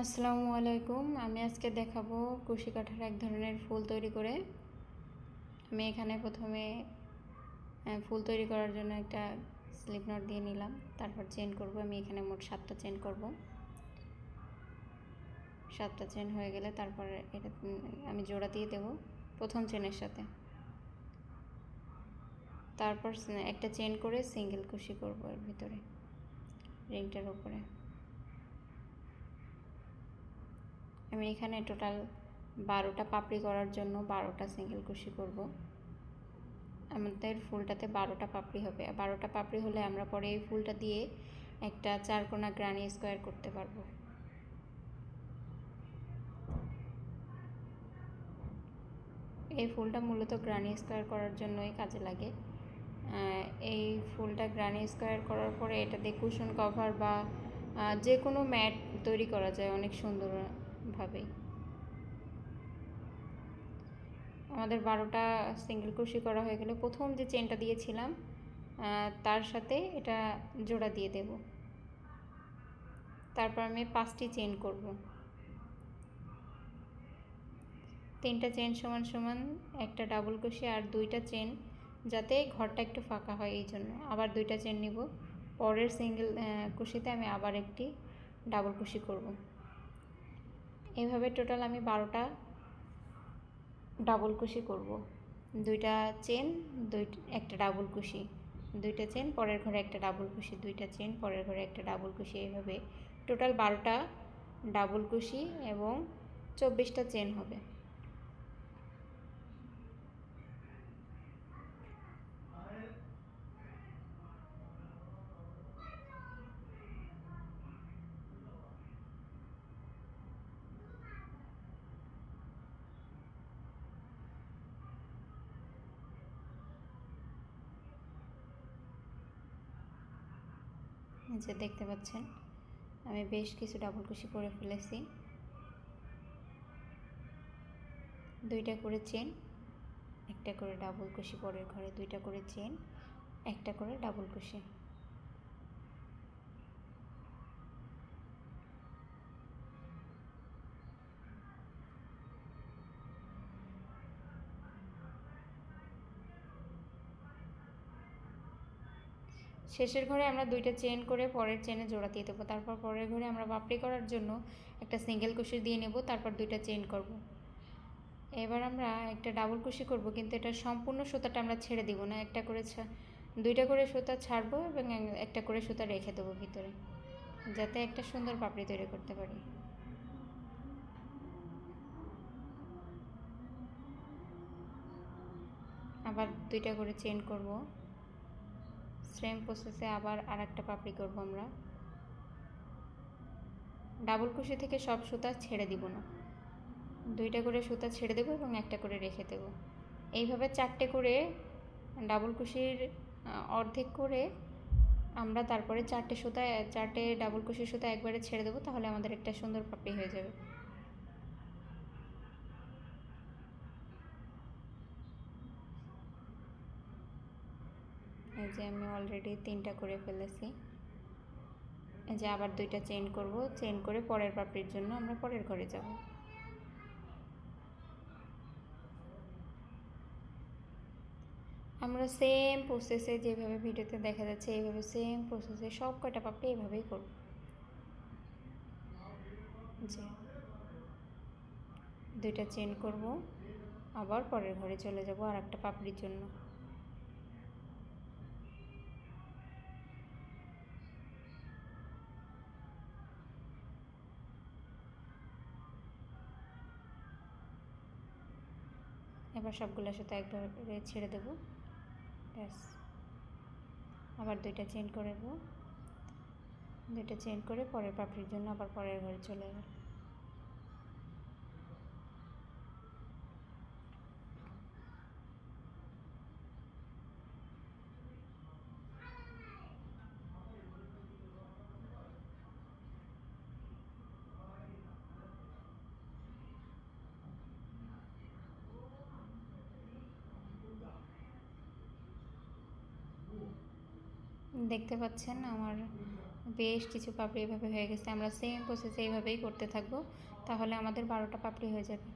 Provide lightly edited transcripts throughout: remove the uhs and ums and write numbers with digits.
আসসালামু আলাইকুম। আমি আজকে দেখাবো কুশি কাঁঠার এক ধরনের ফুল তৈরি করে। আমি এখানে প্রথমে ফুল তৈরি করার জন্য একটা স্লিপ নট দিয়ে নিলাম, তারপর চেন করব। আমি এখানে মোট 7টা চেন করব। 7টা চেন হয়ে গেলে তারপর এটা আমি জোড়া দিয়ে দেব প্রথম চেনের সাথে। তারপর একটা চেন করে সিঙ্গেল কুশি করব এর ভিতরে, রিংটার উপরে। আমি এখানে টোটাল 12টা পাপড়ি করার জন্য 12টা সিঙ্গেল কুশি করব। আমাদের ফুলটাতে 12টা পাপড়ি হবে। 12টা পাপড়ি হলে আমরা পরে এই ফুলটা দিয়ে একটা চারকোনা গ্রানি স্কোয়ার করতে পারবো। এই ফুলটা মূলত গ্রানি স্কোয়ার করার জন্যই কাজে লাগে। এই ফুলটা গ্রানি স্কোয়ার করার পরে এটা দিয়ে কুশন কভার বা যে কোনো ম্যাট তৈরি করা যায় অনেক সুন্দরভাবেই। আমাদের 12টা সিঙ্গেল কুশি করা হয়ে গেলে প্রথম যে চেনটা দিয়েছিলাম তার সাথে এটা জোড়া দিয়ে দেব। তারপর আমি 5টি চেন করব। 3টা চেন সমান সমান একটা ডাবল কুশি আর 2টা চেন, যাতে ঘরটা একটু ফাঁকা হয় এই জন্য আবার 2টা চেন নিব। পরের সিঙ্গেল কুশিতে আমি আবার একটি ডাবল কুশি করব। এইভাবে টোটাল আমি 12টা ডাবল কুশি করব। 2টা চেন, একটা ডাবল কুশি, 2টা চেন, পরের ঘরে একটা ডাবল কুশি, 2টা চেন, পরের ঘরে একটা ডাবল কুশি। এইভাবে টোটাল 12টা ডাবল কুশি এবং 24টা চেন হবে। যে দেখতে পাচ্ছেন আমি বেশ কিছু ডাবল কুশি করে ফেলেছি। 2টা করে চেন, একটা করে ডাবল কুশি, পরের ঘরে 2টা করে চেন, একটা করে ডাবল কুশি। শেষের ঘরে আমরা 2টা চেন করে পরের চেনে জোড়া দিয়ে দেবো। তারপর পরের ঘরে আমরা পাপড়ি করার জন্য একটা সিঙ্গেল কুশি দিয়ে নেব, তারপর 2টা চেন করব। এবার আমরা একটা ডাবল কুশি করব, কিন্তু এটা সম্পূর্ণ সুতাটা আমরা ছেড়ে দিব না। 2টা করে সুতা ছাড়বো এবং একটা করে সুতা রেখে দেবো ভিতরে, যাতে একটা সুন্দর পাপড়ি তৈরি করতে পারি। আবার 2টা করে চেন করব। সেম প্রসেসে আবার আরেকটা পাপড়ি করব আমরা। ডাবল কুশি থেকে সব সুতা ছেড়ে দিব না, 2টা করে সুতা ছেড়ে দেবো এবং একটা করে রেখে দেব। এইভাবে 4টে করে ডাবল কুশির অর্ধেক করে আমরা তারপরে 4টে ডাবল কুশির সুতা একবারে ছেড়ে দেবো, তাহলে আমাদের একটা সুন্দর পাপড়ি হয়ে যাবে। এই যে আমি অলরেডি 3টা করে ফেলেছি। এই যে আবার 2টা চেন করব, চেন করে পরের পাপড়ির জন্য আমরা পরের ঘরে যাব। আমরা সেম প্রসেসে যেভাবে ভিডিওতে দেখা যাচ্ছে এইভাবে সেম প্রসেসে সব কয়টা পাপড়ি এইভাবেই করব। জি, 2টা চেন করব, আবার পরের ঘরে চলে যাব আর একটা পাপড়ির জন্য। এবার সবগুলো সুতা একবারে ছেড়ে দেব, ব্যাস। আবার 2টা চেন করে দেবো, 2টা চেন করে পরের পাপড়ির জন্য আবার পরের ঘরে চলে গেল। দেখতে পাচ্ছেন আমার বেশ কিছু পাপড়ি এভাবে হয়ে গেছে। আমরা সেম প্রসেসে এইভাবেই করতে থাকবো, তাহলে আমাদের 12টা পাপড়ি হয়ে যাবে।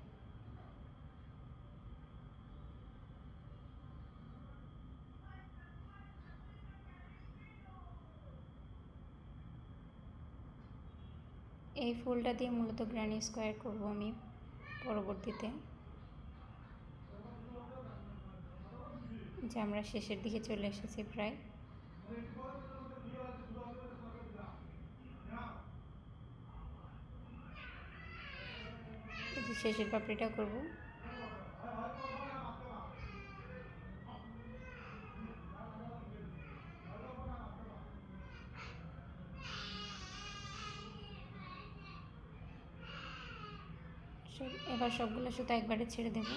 এই ফুলটা দিয়ে মূলত গ্র্যানি স্কোয়ার করব আমি পরবর্তীতে, যে আমরা শেষের দিকে চলে এসেছি প্রায়। এই যে শেষের পাপড়িটা করব। এবার সবগুলো সুতো একবারে ছেড়ে দেব।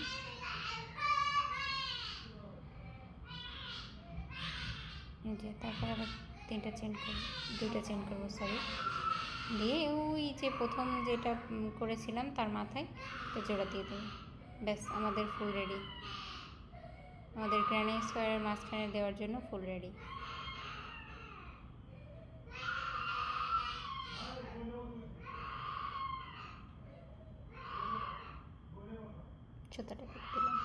এই যে তারপর আবার 3টা চেন করব, 2টা চেন করব সরি, দিয়ে ওই যে প্রথম যেটা করেছিলাম তার মাথায় তো জোড়া দিয়ে দেবো। ব্যাস আমাদের ফুল রেডি, আমাদের গ্র্যানি স্কোয়ারের মাঝখানে দেওয়ার জন্য ফুল রেডি। সুতাটা কেটে দিলাম।